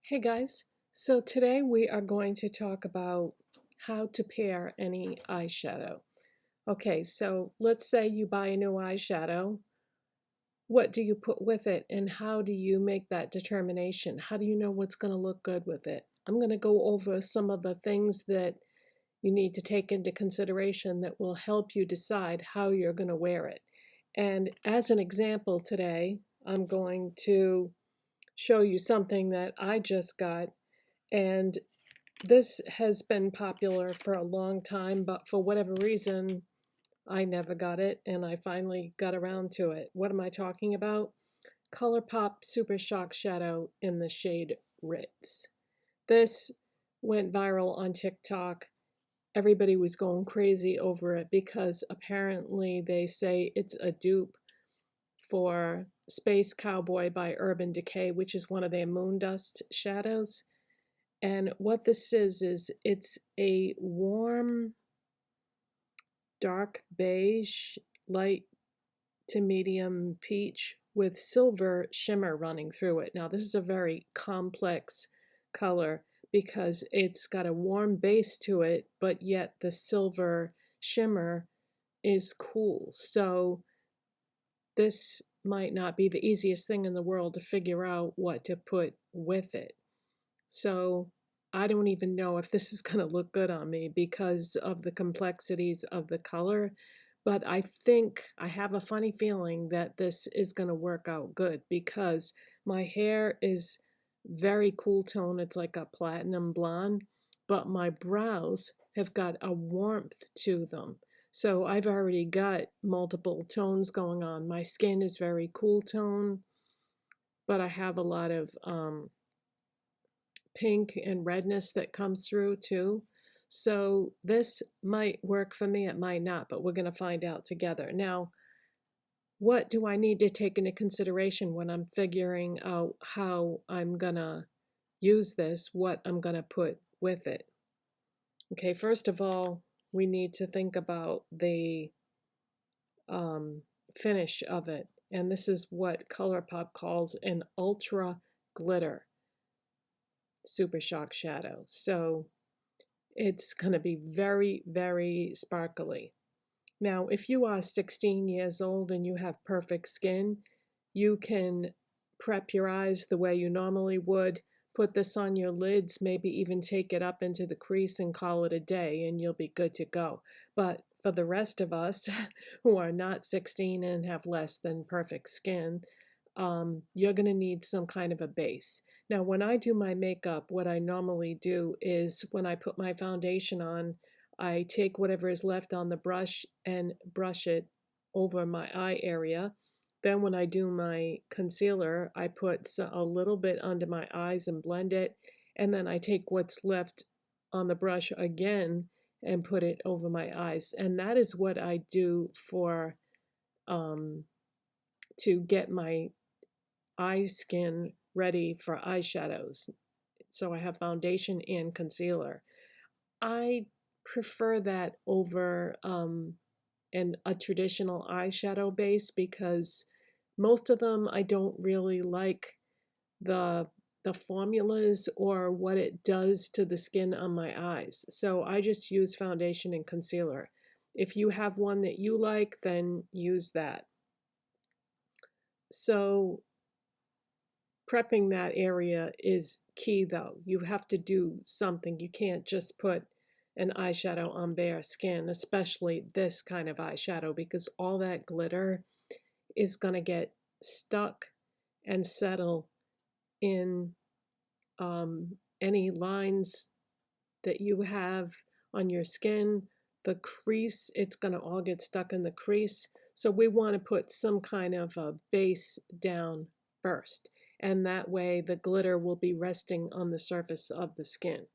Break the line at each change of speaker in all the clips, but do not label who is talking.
Hey guys, so today we are going to talk about how to pair any eyeshadow. Okay, so let's say you buy a new eyeshadow. What do you put with it and how do you make that determination? How do you know what's going to look good with it? I'm going to go over some of the things that you need to take into consideration that will help you decide how you're going to wear it. And as an example today, I'm going to show you something that I just got, and this has been popular for a long time, but for whatever reason, I never got it, and I finally got around to it. What am I talking about? Colourpop Supershock Shadow in the shade Ritz. This went viral on TikTok. Everybody was going crazy over it because apparently they say it's a dupe for Space Cowboy by Urban Decay, which is one of their moon dust shadows. And what this is it's a warm, dark beige, light to medium peach with silver shimmer running through it. Now, this is a very complex color because it's got a warm base to it, but yet the silver shimmer is cool. So this might not be the easiest thing in the world to figure out what to put with it. So I don't even know if this is going to look good on me because of the complexities of the color. But I think I have a funny feeling that this is going to work out good because my hair is very cool tone. It's like a platinum blonde, but my brows have got a warmth to them. So I've already got multiple tones going on. My skin is very cool tone, but I have a lot of pink and redness that comes through too. So this might work for me, it might not, but we're going to find out together. Now, what do I need to take into consideration when I'm figuring out how I'm going to use this, what I'm going to put with it? Okay, first of all, we need to think about the finish of it. And this is what Colourpop calls an ultra glitter Super Shock shadow. So it's going to be very, very sparkly. Now, if you are 16 years old and you have perfect skin, you can prep your eyes the way you normally would, put this on your lids, maybe even take it up into the crease and call it a day, and you'll be good to go. But for the rest of us who are not 16 and have less than perfect skin, you're going to need some kind of a base. Now, when I do my makeup, what I normally do is when I put my foundation on, I take whatever is left on the brush and brush it over my eye area. Then when I do my concealer, I put a little bit under my eyes and blend it. And then I take what's left on the brush again and put it over my eyes. And that is what I do for to get my eye skin ready for eyeshadows. So I have foundation and concealer. I prefer that over a traditional eyeshadow base because most of them I don't really like the formulas or what it does to the skin on my eyes. So I just use foundation and concealer. If you have one that you like, then use that. So prepping that area is key though. You have to do something. You can't just put an eyeshadow on bare skin, especially this kind of eyeshadow, because all that glitter is going to get stuck and settle in any lines that you have on your skin. The crease, it's going to all get stuck in the crease. So we want to put some kind of a base down first. And that way the glitter will be resting on the surface of the skin.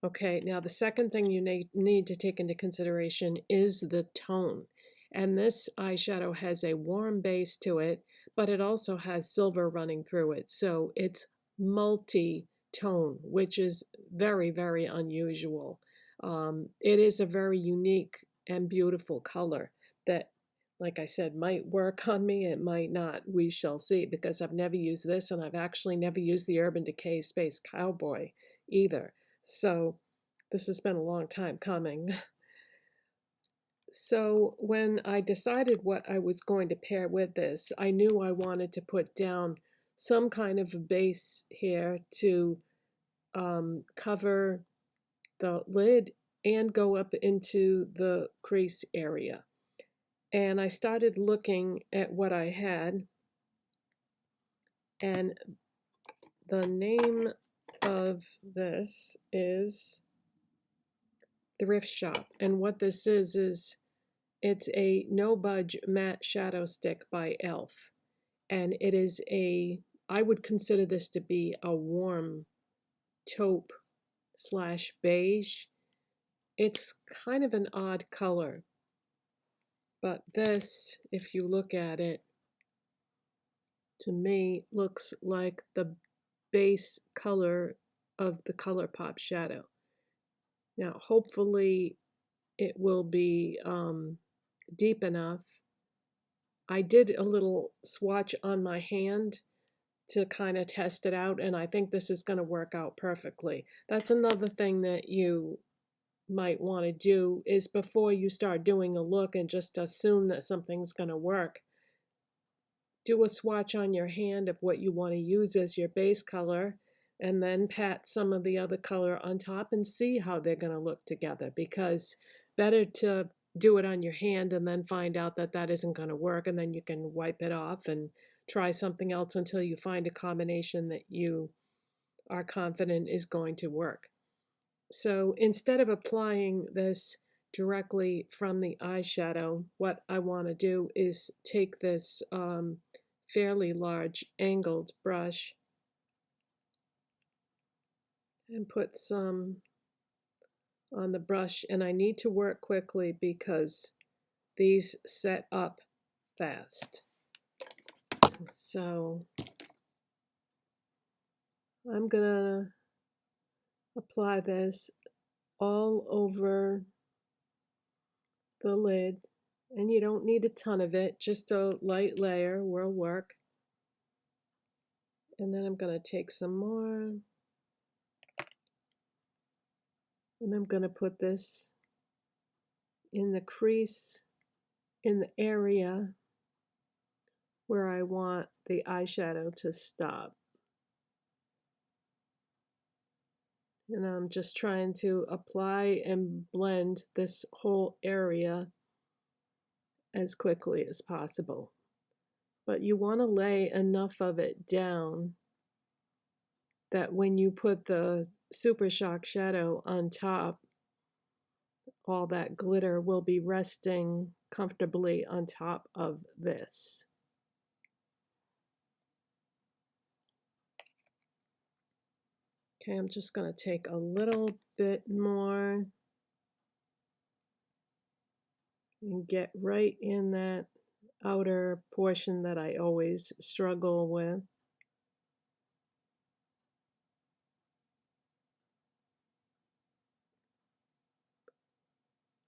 Okay, now the second thing you need to take into consideration is the tone. And this eyeshadow has a warm base to it, but it also has silver running through it. So it's multi-tone, which is very, very unusual. It is a very unique and beautiful color that like I said, might work on me, it might not. We shall see, because I've never used this, and I've actually never used the Urban Decay Space Cowboy either. So this has been a long time coming. So when I decided what I was going to pair with this, I knew I wanted to put down some kind of a base here to cover the lid and go up into the crease area. And I started looking at what I had, and the name of this is Thrift Shop. And what this is it's a No Budge Matte Shadow Stick by e.l.f. And it is I would consider this to be a warm taupe slash beige. It's kind of an odd color, but this, if you look at it, to me looks like the base color of the Colourpop shadow. Now, hopefully it will be deep enough. I did a little swatch on my hand to kind of test it out, and I think this is going to work out perfectly. That's another thing that you might want to do, is before you start doing a look and just assume that something's going to work, do a swatch on your hand of what you want to use as your base color, and then pat some of the other color on top and see how they're going to look together, because better to do it on your hand and then find out that that isn't going to work, and then you can wipe it off and try something else until you find a combination that you are confident is going to work. So instead of applying this directly from the eyeshadow, what I want to do is take this fairly large angled brush and put some on the brush, and I need to work quickly because these set up fast. So I'm gonna apply this all over the lid, and you don't need a ton of it, just a light layer will work. And then I'm going to take some more, and I'm going to put this in the crease, in the area where I want the eyeshadow to stop. And I'm just trying to apply and blend this whole area as quickly as possible. But you want to lay enough of it down that when you put the Super Shock shadow on top, all that glitter will be resting comfortably on top of this. Okay, I'm just going to take a little bit more and get right in that outer portion that I always struggle with.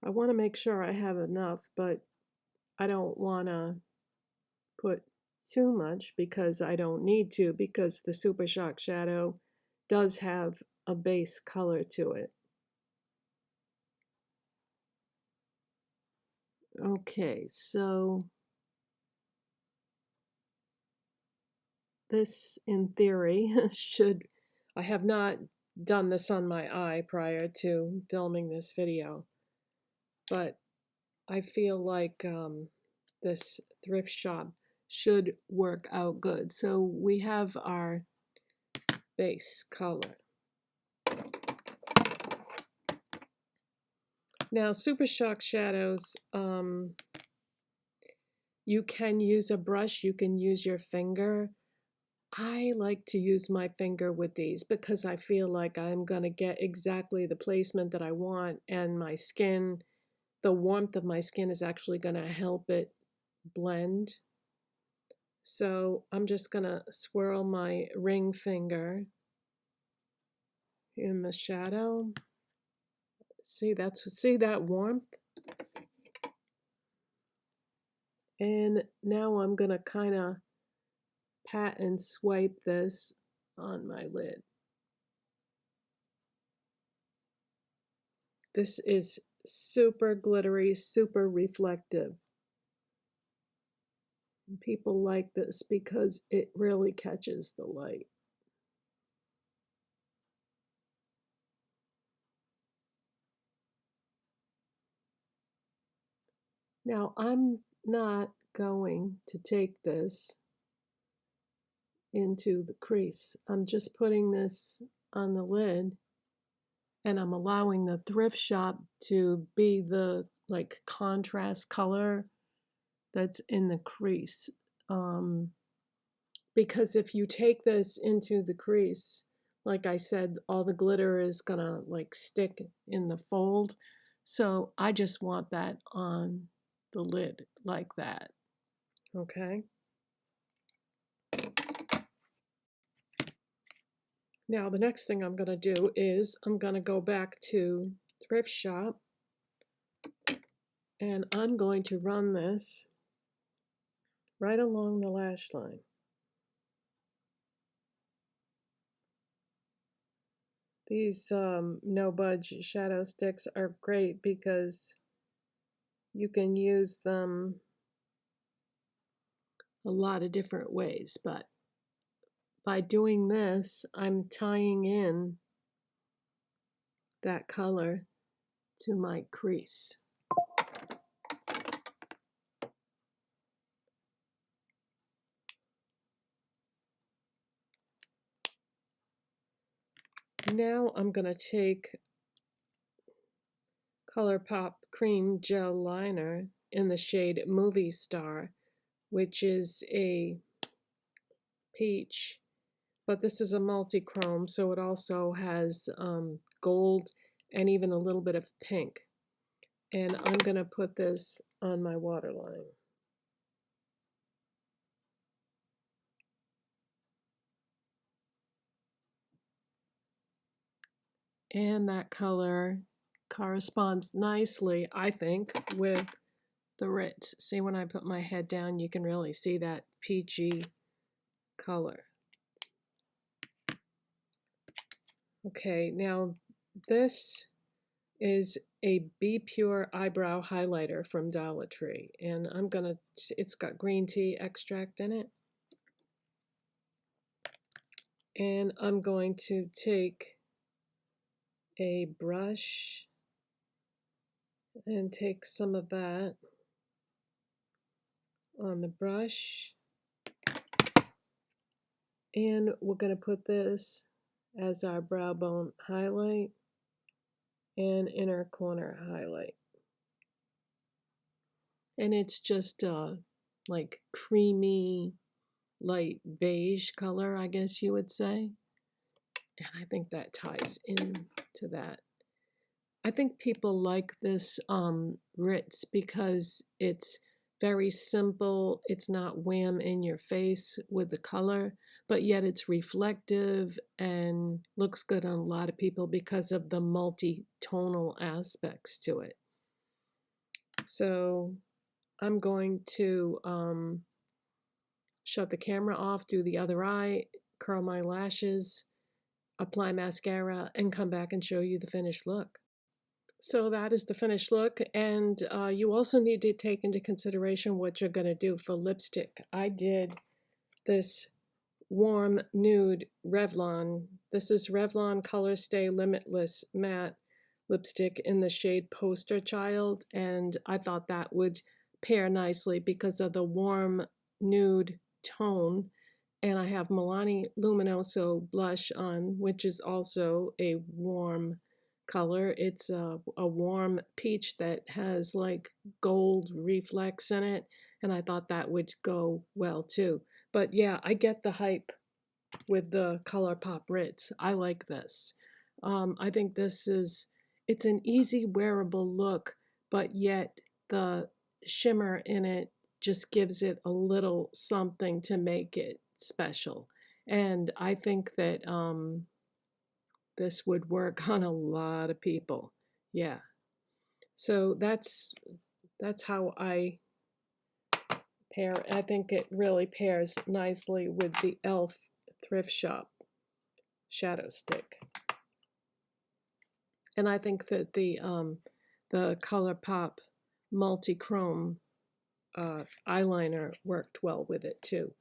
I want to make sure I have enough, but I don't want to put too much because I don't need to, because the Super Shock shadow does have a base color to it. Okay, so this in theory should, I have not done this on my eye prior to filming this video, but I feel like this thrift shop should work out good. So we have our base color. Now, Super Shock shadows, you can use a brush, you can use your finger. I like to use my finger with these because I feel like I'm going to get exactly the placement that I want, and my skin, the warmth of my skin is actually going to help it blend. So I'm just going to swirl my ring finger in the shadow. See that warmth? And now I'm going to kind of pat and swipe this on my lid. This is super glittery, super reflective. People like this because it really catches the light. Now, I'm not going to take this into the crease. I'm just putting this on the lid, and I'm allowing the thrift shop to be the like contrast color that's in the crease. Because if you take this into the crease, like I said, all the glitter is gonna like stick in the fold. So I just want that on the lid like that. Okay. Now the next thing I'm gonna do is I'm gonna go back to thrift shop, and I'm going to run this right along the lash line. These no budge shadow sticks are great because you can use them a lot of different ways, but by doing this, I'm tying in that color to my crease. Now I'm going to take Colourpop Cream Gel Liner in the shade Movie Star, which is a peach, but this is a multi-chrome, so it also has gold and even a little bit of pink. And I'm going to put this on my waterline. And that color corresponds nicely, I think, with the Ritz. See, when I put my head down, you can really see that peachy color. Okay, now this is a B.Pure eyebrow highlighter from Dollar Tree, and it's got green tea extract in it. And I'm going to take a brush and take some of that on the brush, and we're going to put this as our brow bone highlight and inner corner highlight. And it's just like creamy light beige color, I guess you would say. And I think that ties into that. I think people like this Ritz because it's very simple. It's not wham in your face with the color, but yet it's reflective and looks good on a lot of people because of the multi-tonal aspects to it. So I'm going to shut the camera off, do the other eye, curl my lashes, apply mascara, and come back and show you the finished look. So that is the finished look, and you also need to take into consideration what you're going to do for lipstick. I did this warm nude Revlon. This is Revlon Colorstay Limitless Matte lipstick in the shade Poster Child, and I thought that would pair nicely because of the warm nude tone. And I have Milani Luminoso blush on, which is also a warm color. It's a warm peach that has like gold reflex in it, and I thought that would go well too. But yeah, I get the hype with the Colourpop Ritz. I like this. I think it's an easy wearable look, but yet the shimmer in it just gives it a little something to make it special. And I think that this would work on a lot of people. Yeah. So that's how I I think it really pairs nicely with the e.l.f. thrift shop shadow stick. And I think that the Colourpop multi-chrome eyeliner worked well with it too.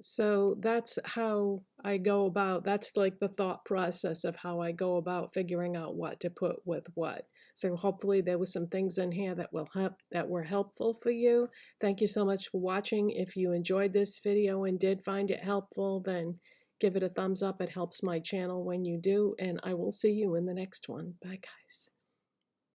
So that's how I go about, that's like the thought process of how I go about figuring out what to put with what. So hopefully there were some things in here that were helpful for you. Thank you so much for watching. If you enjoyed this video and did find it helpful, then give it a thumbs up. It helps my channel when you do, and I will see you in the next one. Bye guys.